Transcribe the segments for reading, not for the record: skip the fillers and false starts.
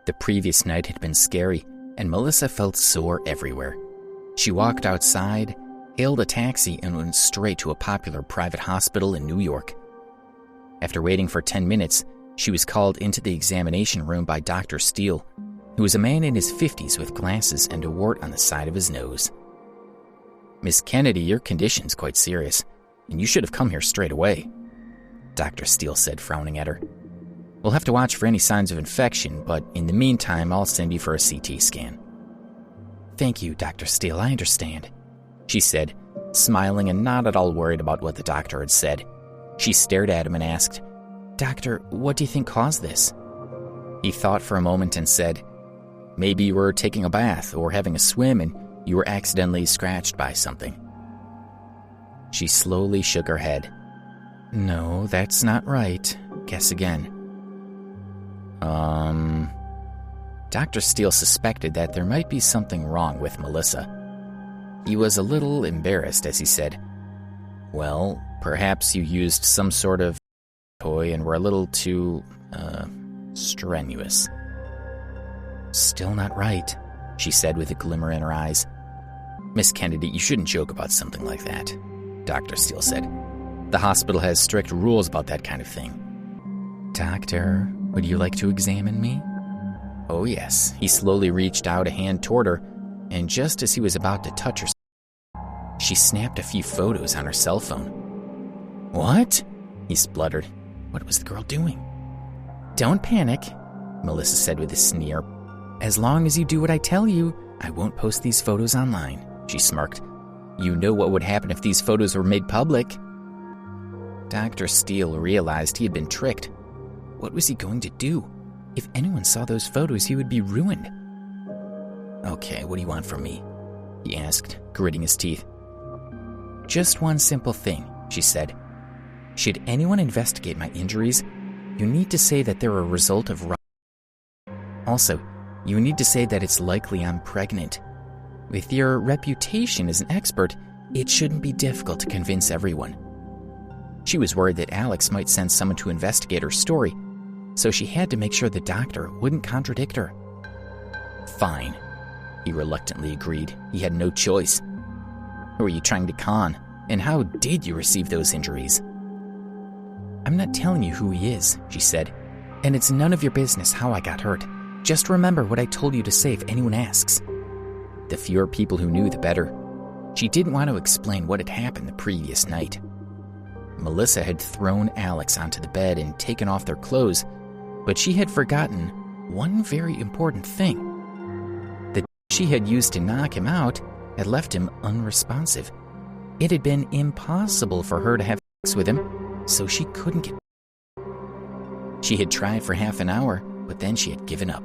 The previous night had been scary, and Melissa felt sore everywhere. She walked outside, hailed a taxi, and went straight to a popular private hospital in New York. After waiting for 10 minutes, she was called into the examination room by Dr. Steele, who was a man in his 50s with glasses and a wart on the side of his nose. "Miss Kennedy, your condition's quite serious, and you should have come here straight away," Dr. Steele said, frowning at her. "We'll have to watch for any signs of infection, but in the meantime, I'll send you for a CT scan." "Thank you, Dr. Steele, I understand," she said, smiling and not at all worried about what the doctor had said. She stared at him and asked, "Doctor, what do you think caused this?" He thought for a moment and said, "Maybe you were taking a bath or having a swim and you were accidentally scratched by something." She slowly shook her head. "No, that's not right. Guess again." Dr. Steele suspected that there might be something wrong with Melissa. He was a little embarrassed as he said, "Well, perhaps you used some sort of toy and were a little too, strenuous." "Still not right," she said with a glimmer in her eyes. "Miss Kennedy, you shouldn't joke about something like that," Dr. Steele said. "The hospital has strict rules about that kind of thing." "Doctor, would you like to examine me?" "Oh, yes." He slowly reached out a hand toward her, and just as he was about to touch her, she snapped a few photos on her cell phone. "What?" he spluttered. What was the girl doing? "Don't panic," Melissa said with a sneer. "As long as you do what I tell you, I won't post these photos online," she smirked. "You know what would happen if these photos were made public." Dr. Steele realized he had been tricked. What was he going to do? If anyone saw those photos, he would be ruined. "Okay, what do you want from me?" he asked, gritting his teeth. "Just one simple thing," she said. "Should anyone investigate my injuries, you need to say that they're a result of Also, you need to say that it's likely I'm pregnant. With your reputation as an expert, it shouldn't be difficult to convince everyone." She was worried that Alex might send someone to investigate her story, so she had to make sure the doctor wouldn't contradict her. "Fine," he reluctantly agreed. He had no choice. "Who are you trying to con? And how did you receive those injuries?" "I'm not telling you who he is," she said. "And it's none of your business how I got hurt. Just remember what I told you to say if anyone asks." The fewer people who knew, the better. She didn't want to explain what had happened the previous night. Melissa had thrown Alex onto the bed and taken off their clothes, but she had forgotten one very important thing. The she had used to knock him out had left him unresponsive. It had been impossible for her to have sex with him, so she couldn't get. She had tried for half an hour, but then she had given up.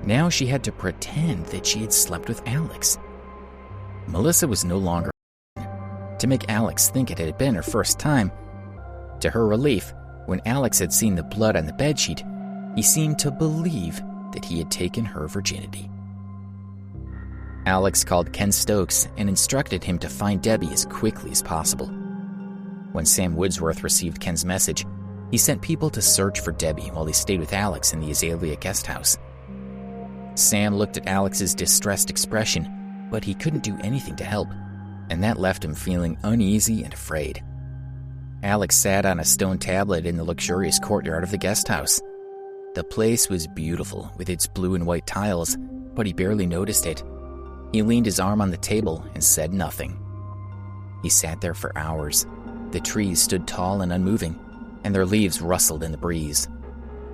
Now she had to pretend that she had slept with Alex. Melissa was no longer to make Alex think it had been her first time. To her relief, when Alex had seen the blood on the bedsheet, he seemed to believe that he had taken her virginity. Alex called Ken Stokes and instructed him to find Debbie as quickly as possible. When Sam Woodsworth received Ken's message, he sent people to search for Debbie while he stayed with Alex in the Azalea guest house. Sam looked at Alex's distressed expression, but he couldn't do anything to help, and that left him feeling uneasy and afraid. Alex sat on a stone tablet in the luxurious courtyard of the guest house. The place was beautiful with its blue and white tiles, but he barely noticed it. He leaned his arm on the table and said nothing. He sat there for hours. The trees stood tall and unmoving, and their leaves rustled in the breeze.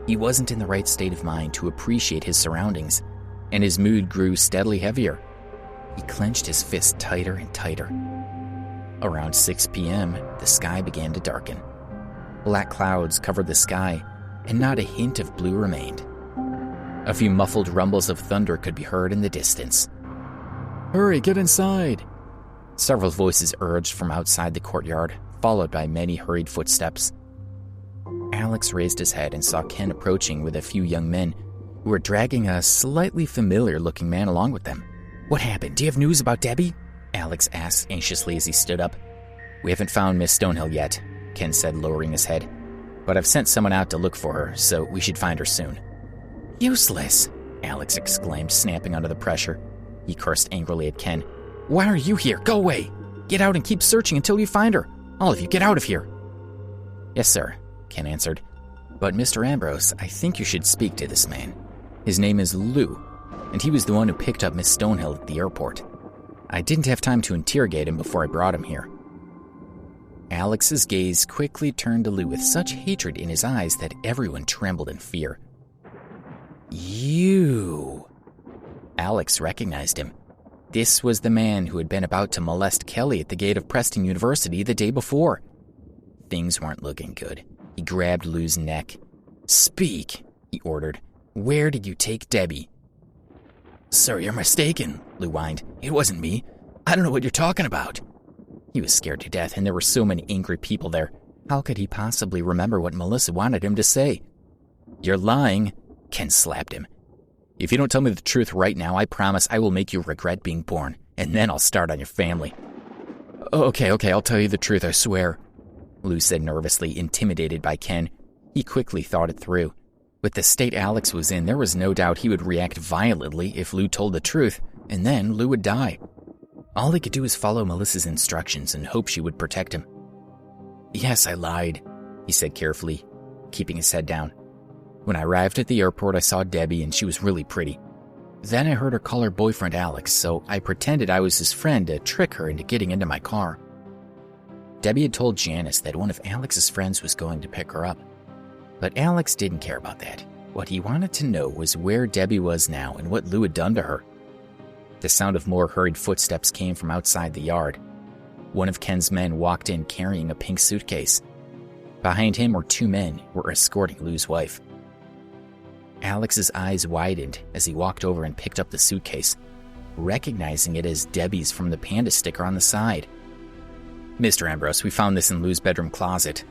He wasn't in the right state of mind to appreciate his surroundings, and his mood grew steadily heavier. He clenched his fist tighter and tighter. Around 6 p.m., the sky began to darken. Black clouds covered the sky, and not a hint of blue remained. A few muffled rumbles of thunder could be heard in the distance. "Hurry, get inside!" Several voices urged from outside the courtyard, followed by many hurried footsteps. Alex raised his head and saw Ken approaching with a few young men who were dragging a slightly familiar-looking man along with them. "What happened? Do you have news about Debbie?" Alex asked anxiously as he stood up. "We haven't found Miss Stonehill yet," Ken said, lowering his head. "But I've sent someone out to look for her, so we should find her soon." Useless, Alex exclaimed, snapping under the pressure. He cursed angrily at Ken. Why are you here? Go away! Get out and keep searching until you find her. All of you, get out of here. Yes, sir, Ken answered. But Mr. Ambrose, I think you should speak to this man. His name is Lou, and he was the one who picked up Miss Stonehill at the airport. I didn't have time to interrogate him before I brought him here. Alex's gaze quickly turned to Lou with such hatred in his eyes that everyone trembled in fear. You! Alex recognized him. This was the man who had been about to molest Kelly at the gate of Preston University the day before. Things weren't looking good. He grabbed Lou's neck. Speak, he ordered. Where did you take Debbie? Sir, you're mistaken, Lou whined. It wasn't me. I don't know what you're talking about. He was scared to death, and there were so many angry people there. How could he possibly remember what Melissa wanted him to say? You're lying, Ken slapped him. If you don't tell me the truth right now, I promise I will make you regret being born, and then I'll start on your family. Okay, I'll tell you the truth, I swear, Lou said nervously, intimidated by Ken. He quickly thought it through. With the state Alex was in, there was no doubt he would react violently if Lou told the truth, and then Lou would die. All he could do was follow Melissa's instructions and hope she would protect him. Yes, I lied, he said carefully, keeping his head down. When I arrived at the airport, I saw Debbie, and she was really pretty. Then I heard her call her boyfriend Alex, so I pretended I was his friend to trick her into getting into my car. Debbie had told Janice that one of Alex's friends was going to pick her up. But Alex didn't care about that. What he wanted to know was where Debbie was now and what Lou had done to her. The sound of more hurried footsteps came from outside the yard. One of Ken's men walked in carrying a pink suitcase. Behind him were two men who were escorting Lou's wife. Alex's eyes widened as he walked over and picked up the suitcase, recognizing it as Debbie's from the panda sticker on the side. Mr. Ambrose, we found this in Lou's bedroom closet,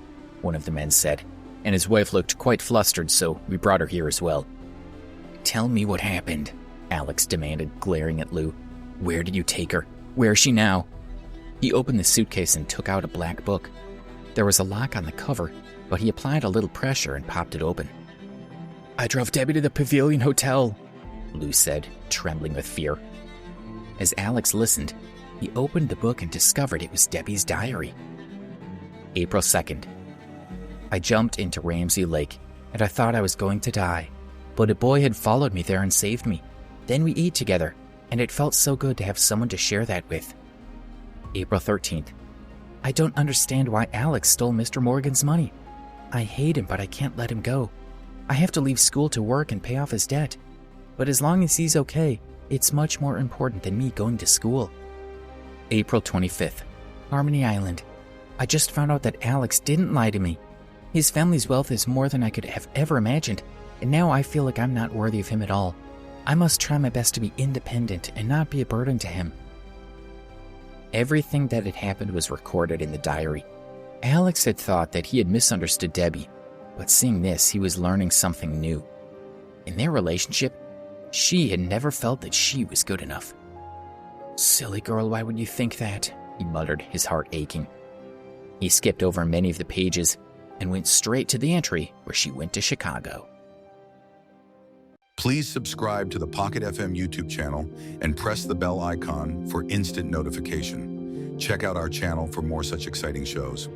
one of the men said, and his wife looked quite flustered, so we brought her here as well. Tell me what happened, Alex demanded, glaring at Lou. Where did you take her? Where is she now? He opened the suitcase and took out a black book. There was a lock on the cover, but he applied a little pressure and popped it open. I drove Debbie to the Pavilion Hotel, Lou said, trembling with fear. As Alex listened, he opened the book and discovered it was Debbie's diary. April 2nd. I jumped into Ramsey Lake, and I thought I was going to die, but a boy had followed me there and saved me. Then we ate together, and it felt so good to have someone to share that with. April 13th. I don't understand why Alex stole Mr. Morgan's money. I hate him, but I can't let him go. I have to leave school to work and pay off his debt. But as long as he's okay, it's much more important than me going to school. April 25th. Harmony Island. I just found out that Alex didn't lie to me. His family's wealth is more than I could have ever imagined, and now I feel like I'm not worthy of him at all. I must try my best to be independent and not be a burden to him. Everything that had happened was recorded in the diary. Alex had thought that he had misunderstood Debbie, but seeing this, he was learning something new. In their relationship, she had never felt that she was good enough. Silly girl, why would you think that? He muttered, his heart aching. He skipped over many of the pages and went straight to the entry where she went to Chicago. Please subscribe to the Pocket FM YouTube channel and press the bell icon for instant notification. Check out our channel for more such exciting shows.